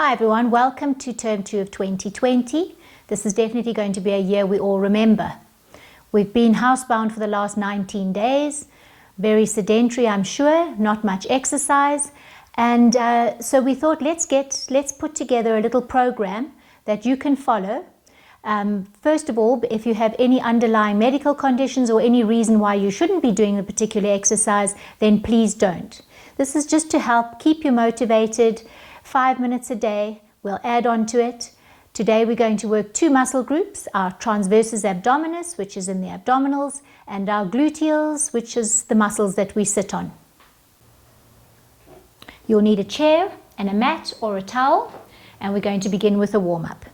Hi everyone, welcome to term 2 of 2020. This is definitely going to be a year we all remember. We've been housebound for the last 19 days, very sedentary I'm sure, not much exercise, and so we thought let's put together a little program that you can follow. First of all, if you have any underlying medical conditions or any reason why you shouldn't be doing a particular exercise, then please don't. This is just to help keep you motivated. 5 minutes a day, we'll add on to it. Today we're going to work two muscle groups, our transversus abdominis, which is in the abdominals, and our gluteals, which is the muscles that we sit on. You'll need a chair and a mat or a towel, and we're going to begin with a warm-up.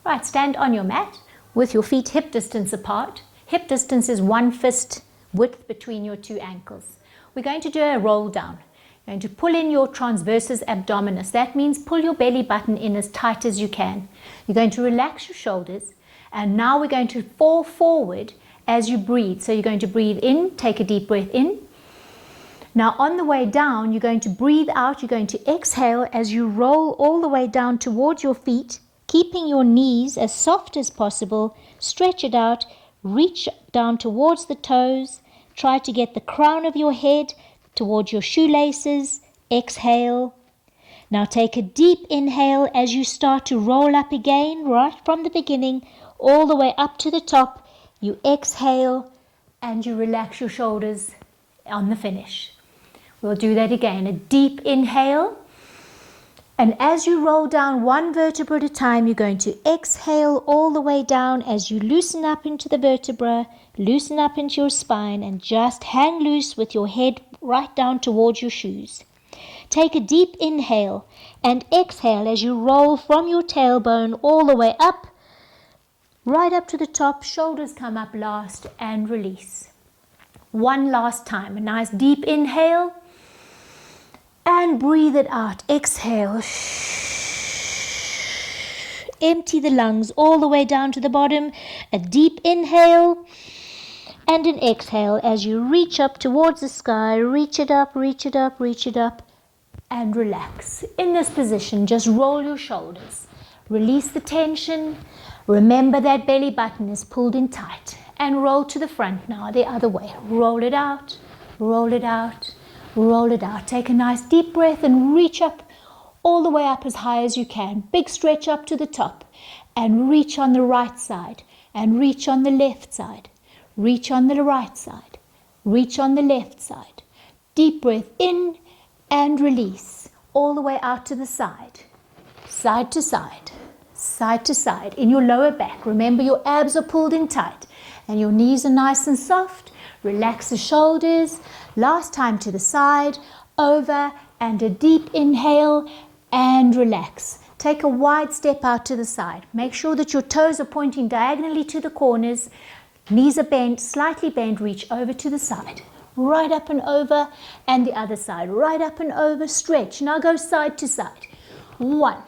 Right, stand on your mat with your feet hip distance apart. Hip distance is 1 fist width between your two ankles. We're going to do a roll down. You're going to pull in your transversus abdominis. That means pull your belly button in as tight as you can. You're going to relax your shoulders, and now we're going to fall forward as you breathe. So you're going to breathe in, take a deep breath in. Now on the way down, you're going to breathe out. You're going to exhale as you roll all the way down towards your feet, keeping your knees as soft as possible. Stretch it out, reach down towards the toes. Try to get the crown of your head towards your shoelaces. Exhale. Now take a deep inhale as you start to roll up again, right from the beginning, all the way up to the top. You exhale and you relax your shoulders on the finish. We'll do that again. A deep inhale. And as you roll down one vertebra at a time, you're going to exhale all the way down as you loosen up into the vertebra, loosen up into your spine, and just hang loose with your head right down towards your shoes. Take a deep inhale and exhale as you roll from your tailbone all the way up, right up to the top. Shoulders come up last and release. One last time. A nice deep inhale. And breathe it out. Exhale. Empty the lungs all the way down to the bottom. A deep inhale and an exhale as you reach up towards the sky. Reach it up, reach it up, reach it up, and relax. In this position, just roll your shoulders. Release the tension. Remember that belly button is pulled in tight. And roll to the front now, the other way. Roll it out, roll it out. Roll it out. Take a nice deep breath and reach up all the way up as high as you can. Big stretch up to the top. And reach on the right side. And reach on the left side. Reach on the right side. Reach on the left side. Deep breath in and release. All the way out to the side. Side to side. Side to side. In your lower back. Remember your abs are pulled in tight. And your knees are nice and soft. Relax the shoulders. Last time to the side, over, and a deep inhale, and relax. Take a wide step out to the side. Make sure that your toes are pointing diagonally to the corners. Knees are bent, slightly bent. Reach over to the side. Right up and over, and the other side. Right up and over, stretch. Now go side to side. 1,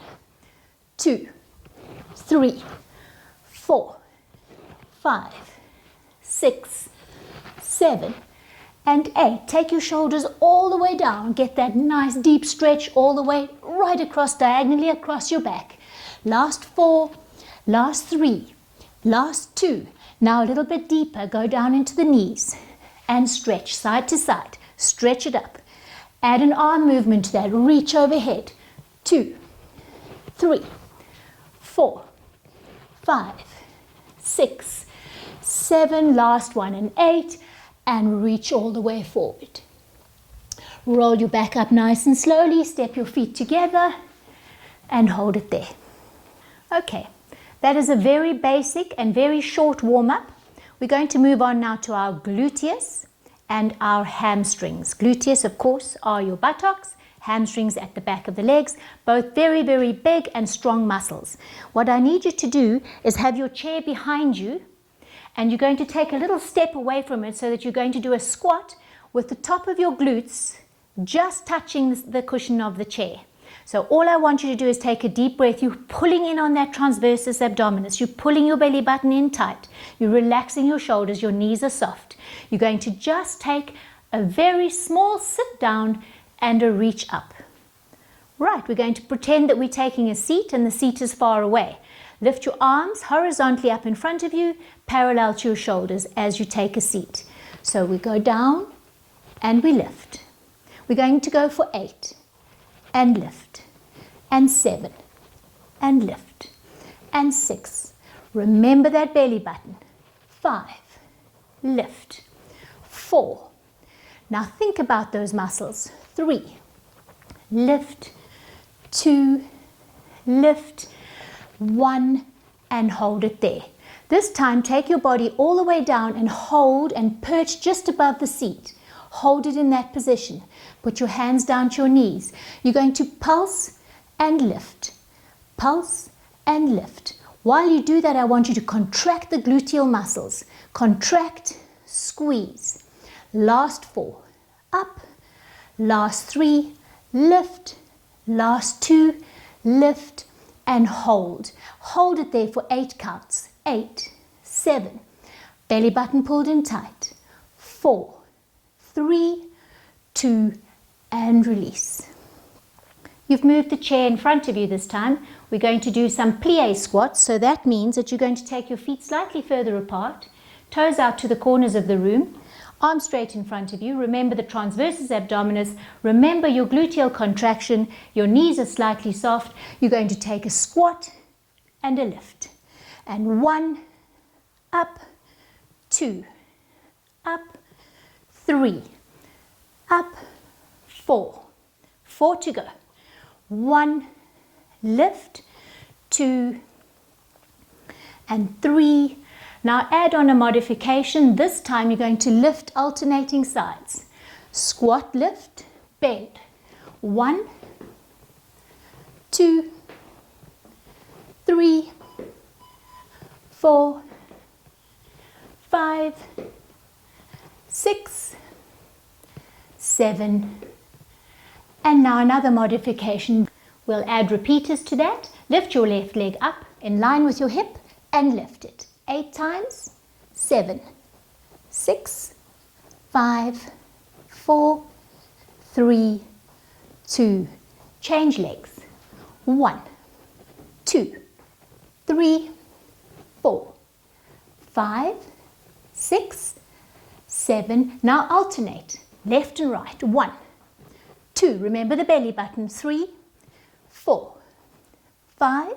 2, 3, 4, 5, 6, 7, and 8. Take your shoulders all the way down. Get that nice deep stretch all the way right across, diagonally across your back. Last 4, last 3, last 2. Now a little bit deeper. Go down into the knees and stretch side to side. Stretch it up. Add an arm movement to that. Reach overhead. 2, 3, 4, 5, 6, 7. Last one, and 8. And reach all the way forward. Roll your back up nice and slowly. Step your feet together and hold it there. Okay, that is a very basic and very short warm-up. We're going to move on now to our gluteus and our hamstrings. Gluteus, of course, are your buttocks. Hamstrings at the back of the legs. Both very, very big and strong muscles. What I need you to do is have your chair behind you. And you're going to take a little step away from it so that you're going to do a squat with the top of your glutes just touching the cushion of the chair. So all I want you to do is take a deep breath. You're pulling in on that transversus abdominis. You're pulling your belly button in tight. You're relaxing your shoulders. Your knees are soft. You're going to just take a very small sit down and a reach up. Right, we're going to pretend that we're taking a seat and the seat is far away. Lift your arms horizontally up in front of you, parallel to your shoulders as you take a seat. So we go down and we lift. We're going to go for 8 and lift, and 7 and lift, and 6. Remember that belly button. 5, lift, 4. Now think about those muscles. 3, lift, 2, lift, 1, and hold it there. This time take your body all the way down and hold and perch just above the seat. Hold it in that position. Put your hands down to your knees. You're going to pulse and lift. Pulse and lift. While you do that, I want you to contract the gluteal muscles. Contract, squeeze. Last 4, up. Last 3, lift. Last 2, lift and hold. Hold it there for 8 counts. 8, 7. Belly button pulled in tight. 4, 3, 2, and release. You've moved the chair in front of you this time. We're going to do some plie squats. So that means that you're going to take your feet slightly further apart, toes out to the corners of the room, arms straight in front of you. Remember the transversus abdominis. Remember your gluteal contraction. Your knees are slightly soft. You're going to take a squat and a lift. And 1, up, 2, up, 3, up, 4. 4 to go. 1, lift, 2, and 3. Now add on a modification. This time you're going to lift alternating sides. Squat, lift, bend. 1, 2, 3, 4, 5, 6, 7, and now another modification. We'll add repeaters to that. Lift your left leg up in line with your hip and lift it. 8 times. 7, 6, 5, 4, 3, 2. Change legs. 1, 2, 3, 4, 5, 6, 7. Now alternate. Left and right. 1, 2. Remember the belly button. 3, 4, 5,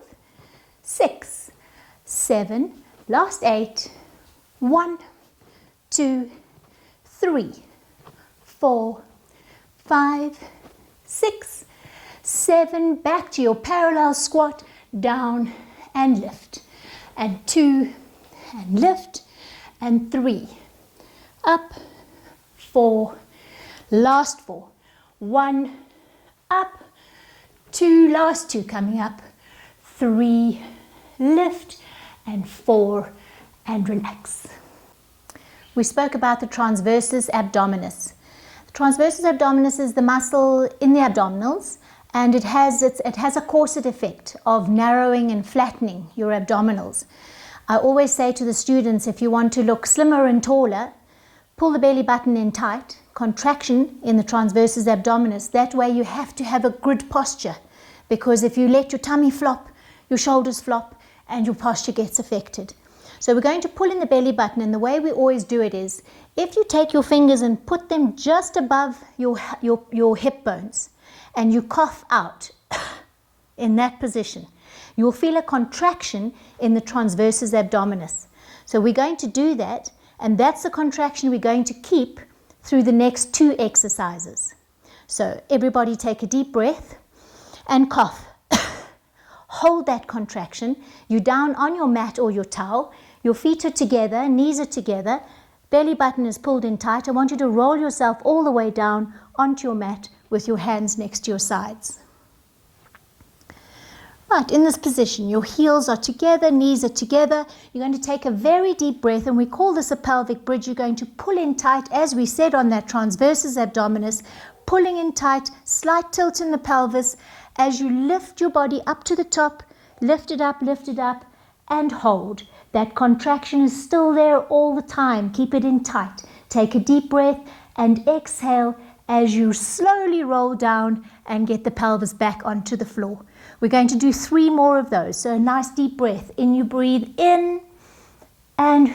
6, 7. Last 8. 1, 2, 3, 4, 5, 6, 7. Back to your parallel squat. Down and lift. And 2 and lift. And 3. Up. 4. Last 4. 1. Up. 2. Last 2 coming up. 3. Lift. And 4. And relax. We spoke about the transversus abdominis. The transversus abdominis is the muscle in the abdominals, and it has a corset effect of narrowing and flattening your abdominals. I always say to the students, if you want to look slimmer and taller, pull the belly button in tight, contraction in the transversus abdominis. That way you have to have a good posture, because if you let your tummy flop, your shoulders flop, and your posture gets affected. So we're going to pull in the belly button, and the way we always do it is, if you take your fingers and put them just above your hip bones, and you cough out in that position, you will feel a contraction in the transversus abdominis. So we're going to do that, and that's the contraction we're going to keep through the next 2 exercises. So everybody take a deep breath and cough. Hold that contraction. You're down on your mat or your towel. Your feet are together, knees are together, belly button is pulled in tight. I want you to roll yourself all the way down onto your mat with your hands next to your sides. Right, in this position, your heels are together, knees are together. You're going to take a very deep breath, and we call this a pelvic bridge. You're going to pull in tight, as we said on that transversus abdominis, pulling in tight, slight tilt in the pelvis as you lift your body up to the top, lift it up, and hold. That contraction is still there all the time. Keep it in tight. Take a deep breath and exhale as you slowly roll down and get the pelvis back onto the floor. We're going to do 3 more of those. So a nice deep breath. In, you breathe in, and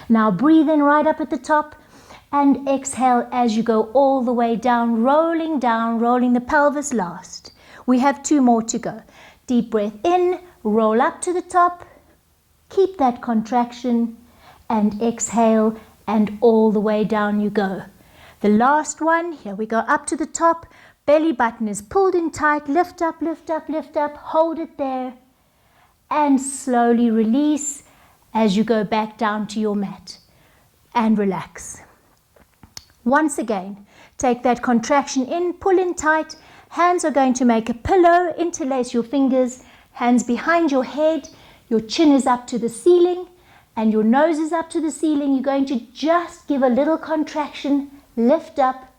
now breathe in right up at the top, and exhale as you go all the way down, rolling the pelvis last. We have 2 more to go. Deep breath in, roll up to the top, keep that contraction, and exhale, and all the way down you go. The last one, here we go, up to the top, belly button is pulled in tight, lift up, lift up, lift up, hold it there, and slowly release as you go back down to your mat, and relax. Once again, take that contraction in, pull in tight, hands are going to make a pillow, interlace your fingers, hands behind your head, your chin is up to the ceiling, and your nose is up to the ceiling. You're going to just give a little contraction, lift up,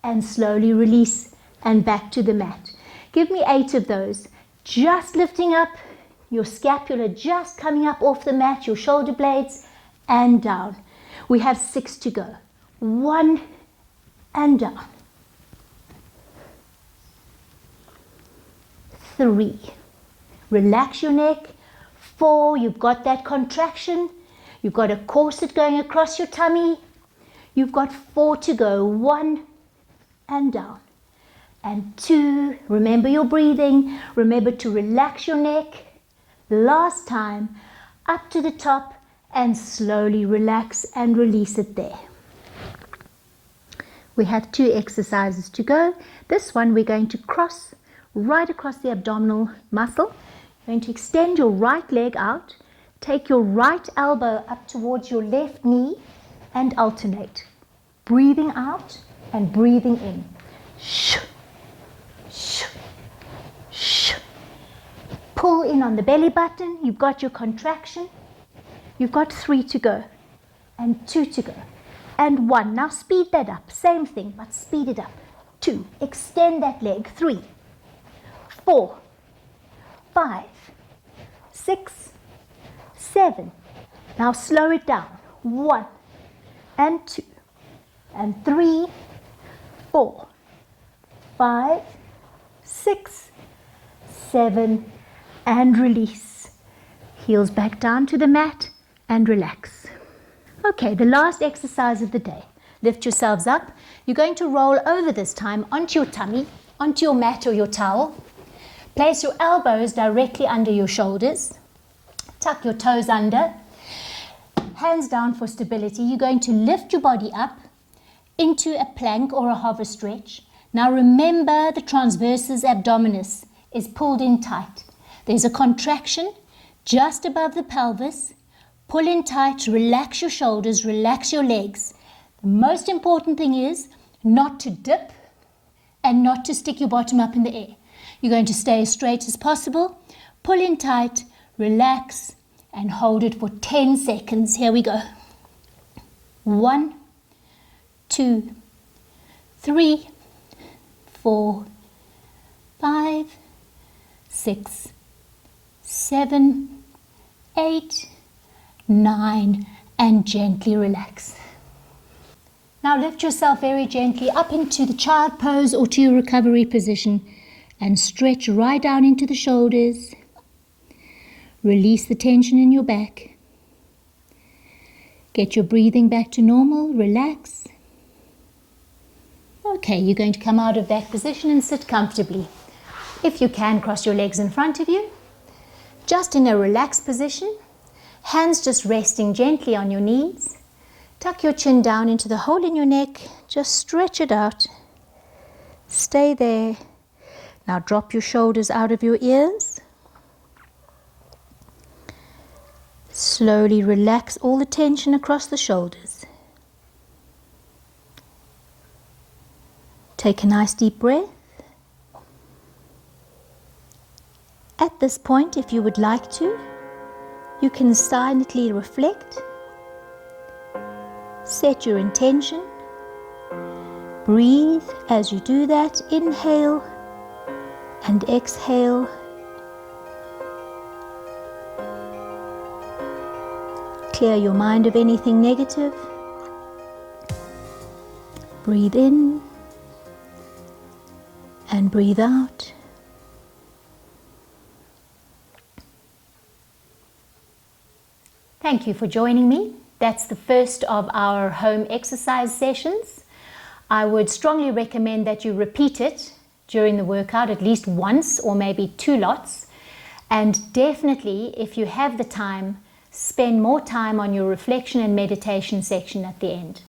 and slowly release, and back to the mat. Give me 8 of those. Just lifting up, your scapula just coming up off the mat, your shoulder blades, and down. We have 6 to go. 1, and down. 3. Relax your neck. 4, you've got that contraction. You've got a corset going across your tummy. You've got 4 to go. 1, and down. And 2, remember your breathing. Remember to relax your neck. Last time, up to the top, and slowly relax and release it there. We have 2 exercises to go. This one we're going to cross right across the abdominal muscle. You're going to extend your right leg out, take your right elbow up towards your left knee, and alternate. Breathing out and breathing in. Shh, shh, shh. Pull in on the belly button. You've got your contraction. You've got 3 to go, and 2 to go, and 1. Now speed that up. Same thing, but speed it up. 2. Extend that leg. 3, 4, 5, 6, 7. Now slow it down. 1, and 2, and 3, 4, 5, 6, 7, and release. Heels back down to the mat and relax. Okay, the last exercise of the day. Lift yourselves up. You're going to roll over this time onto your tummy, onto your mat or your towel. Place your elbows directly under your shoulders. Tuck your toes under. Hands down for stability. You're going to lift your body up into a plank or a hover stretch. Now remember, the transversus abdominis is pulled in tight. There's a contraction just above the pelvis. Pull in tight, relax your shoulders, relax your legs. The most important thing is not to dip and not to stick your bottom up in the air. You're going to stay as straight as possible. Pull in tight, relax, and hold it for 10 seconds. Here we go. 1, 2, 3, 4, 5, 6, 7, 8, 9, and gently relax. Now lift yourself very gently up into the child pose or to your recovery position and stretch right down into the shoulders. Release the tension in your back. Get your breathing back to normal. Relax. Okay, you're going to come out of that position and sit comfortably. If you can, cross your legs in front of you. Just in a relaxed position. Hands just resting gently on your knees. Tuck your chin down into the hole in your neck. Just stretch it out. Stay there. Now drop your shoulders out of your ears. Slowly relax all the tension across the shoulders. Take a nice deep breath. At this point, if you would like to, you can silently reflect. Set your intention. Breathe as you do that. Inhale and exhale. Clear your mind of anything negative. Breathe in and breathe out. Thank you for joining me. That's the first of our home exercise sessions. I would strongly recommend that you repeat it during the workout at least once or maybe 2 lots. And definitely, if you have the time, spend more time on your reflection and meditation section at the end.